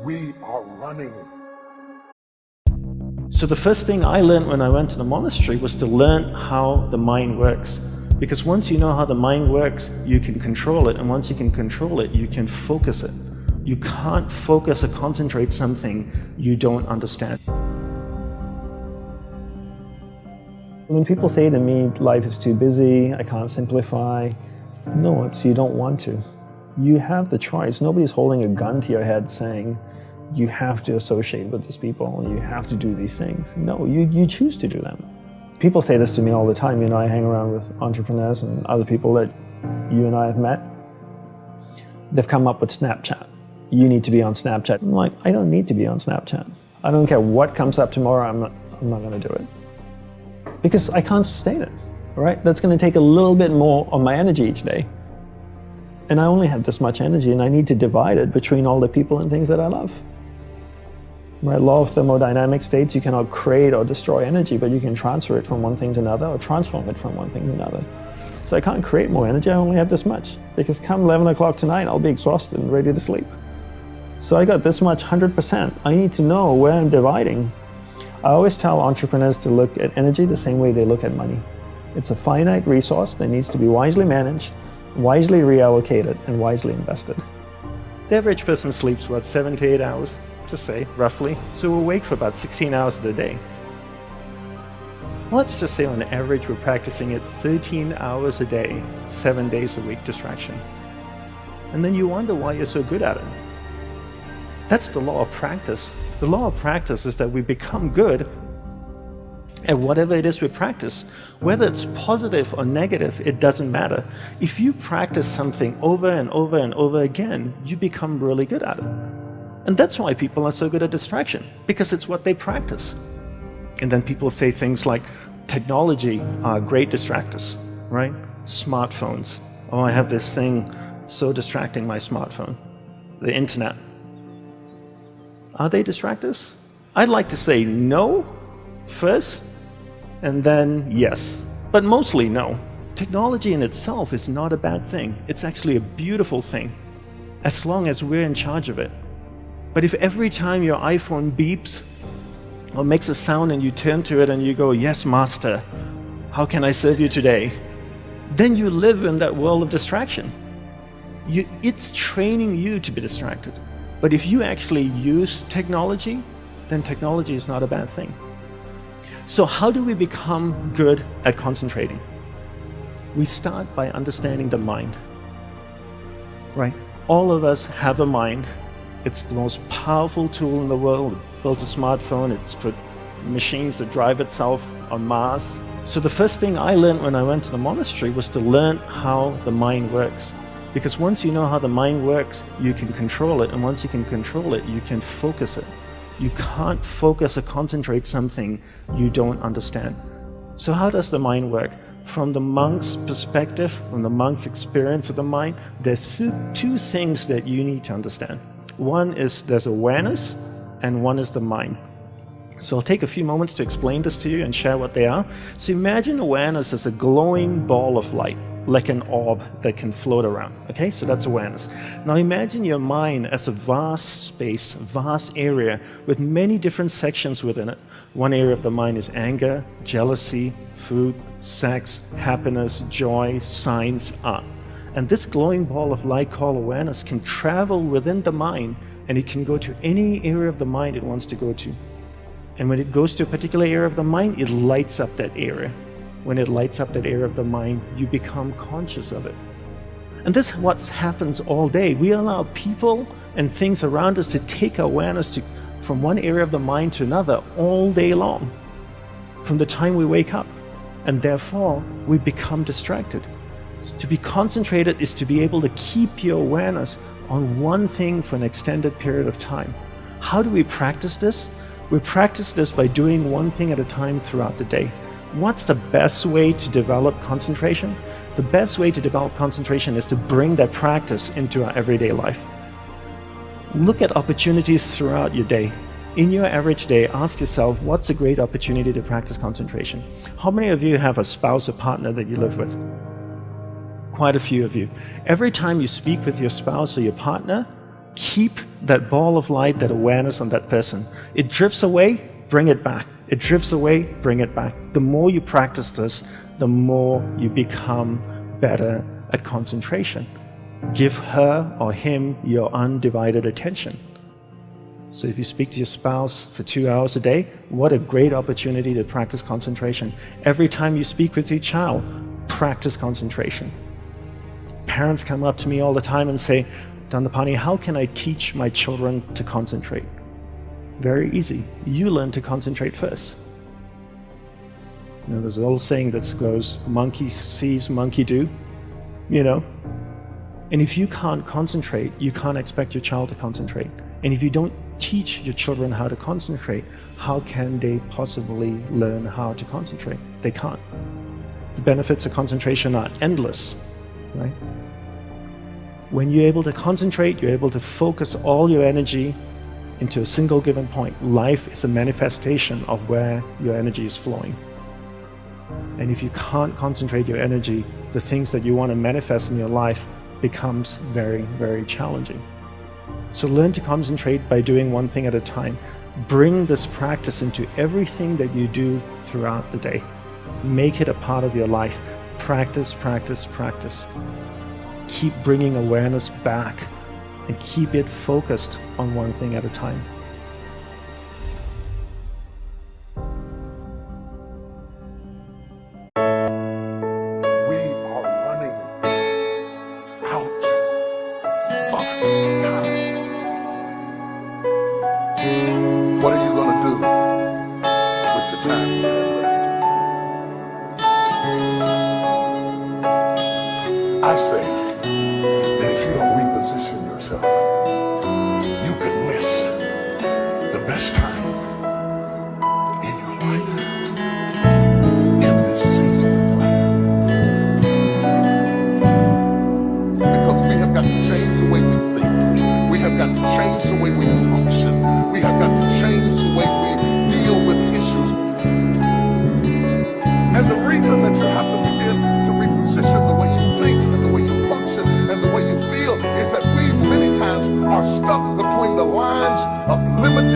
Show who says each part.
Speaker 1: we are running.
Speaker 2: So the first thing I learned when I went to the monastery was to learn how the mind works. Because once you know how the mind works, you can control it. And once you can control it, you can focus it. You can't focus or concentrate something you don't understand.
Speaker 3: When people say to me, life is too busy, I can't simplify, no, it's you don't want to. You have the choice. Nobody's holding a gun to your head saying, you have to associate with these people, you have to do these things. No, you choose to do them. People say this to me all the time. I hang around with entrepreneurs and other people that you and I have met. They've come up with Snapchat. You need to be on Snapchat. I'm like, I don't need to be on Snapchat. I don't care what comes up tomorrow, I'm not going to do it. Because I can't sustain it, right? That's going to take a little bit more of my energy each day. And I only have this much energy, and I need to divide it between all the people and things that I love. Right? Law of thermodynamics states you cannot create or destroy energy, but you can transfer it from one thing to another or transform it from one thing to another. So I can't create more energy, I only have this much. Because come 11 o'clock tonight, I'll be exhausted and ready to sleep. So I got this much, 100%. I need to know where I'm dividing. I always tell entrepreneurs to look at energy the same way they look at money. It's a finite resource that needs to be wisely managed, wisely reallocated, and wisely invested.
Speaker 2: The average person sleeps, what, 7 to 8 hours, to say, roughly. So we're awake for about 16 hours of the day. Let's just say on average we're practicing it 13 hours a day, 7 days a week distraction. And then you wonder why you're so good at it. That's the law of practice. The law of practice is that we become good at whatever it is we practice. Whether it's positive or negative, it doesn't matter. If you practice something over and over and over again, you become really good at it. And that's why people are so good at distraction, because it's what they practice. And then people say things like, technology are great distractors, right? Smartphones. Oh, I have this thing, so distracting, my smartphone. The internet. Are they distractors? I'd like to say no first, and then yes. But mostly no. Technology in itself is not a bad thing. It's actually a beautiful thing, as long as we're in charge of it. But if every time your iPhone beeps or makes a sound and you turn to it and you go, yes, master, how can I serve you today? Then you live in that world of distraction. It's training you to be distracted. But if you actually use technology, then technology is not a bad thing. So how do we become good at concentrating? We start by understanding the mind, right? All of us have a mind. It's the most powerful tool in the world. It built a smartphone, it's put machines that drive itself on Mars. So the first thing I learned when I went to the monastery was to learn how the mind works. Because once you know how the mind works, you can control it. And once you can control it, you can focus it. You can't focus or concentrate something you don't understand. So how does the mind work? From the monk's perspective, from the monk's experience of the mind, there's two things that you need to understand. One is there's awareness, and one is the mind. So I'll take a few moments to explain this to you and share what they are. So imagine awareness as a glowing ball of light, like an orb that can float around. Okay, so that's awareness. Now imagine your mind as a vast space, vast area with many different sections within it. One area of the mind is anger, jealousy, food, sex, happiness, joy, science, art. And this glowing ball of light called awareness can travel within the mind, and it can go to any area of the mind it wants to go to. And when it goes to a particular area of the mind, it lights up that area. When it lights up that area of the mind, you become conscious of it. And this is what happens all day. We allow people and things around us to take awareness from one area of the mind to another all day long, from the time we wake up. And therefore, we become distracted. So to be concentrated is to be able to keep your awareness on one thing for an extended period of time. How do we practice this? We practice this by doing one thing at a time throughout the day. What's the best way to develop concentration? The best way to develop concentration is to bring that practice into our everyday life. Look at opportunities throughout your day. In your average day, ask yourself, what's a great opportunity to practice concentration? How many of you have a spouse or partner that you live with? Quite a few of you. Every time you speak with your spouse or your partner, Keep that ball of light, that awareness on that person. It drifts away, bring it back. It drifts away, bring it back. The more you practice this, the more you become better at concentration. Give her or him your undivided attention. So if you speak to your spouse for 2 hours a day, what a great opportunity to practice concentration. Every time you speak with your child, practice concentration. Parents come up to me all the time and say, Dandapani, how can I teach my children to concentrate? Very easy. You learn to concentrate first. You know, there's an old saying that goes, monkey sees, monkey do, you know? And if you can't concentrate, you can't expect your child to concentrate. And if you don't teach your children how to concentrate, how can they possibly learn how to concentrate? They can't. The benefits of concentration are endless, right? When you're able to concentrate, you're able to focus all your energy into a single given point. Life is a manifestation of where your energy is flowing. And if you can't concentrate your energy, the things that you want to manifest in your life becomes very, very challenging. So learn to concentrate by doing one thing at a time. Bring this practice into everything that you do throughout the day. Make it a part of your life. Practice, practice, practice. Keep bringing awareness back and keep it focused on one thing at a time.
Speaker 1: We are running out of time. What are you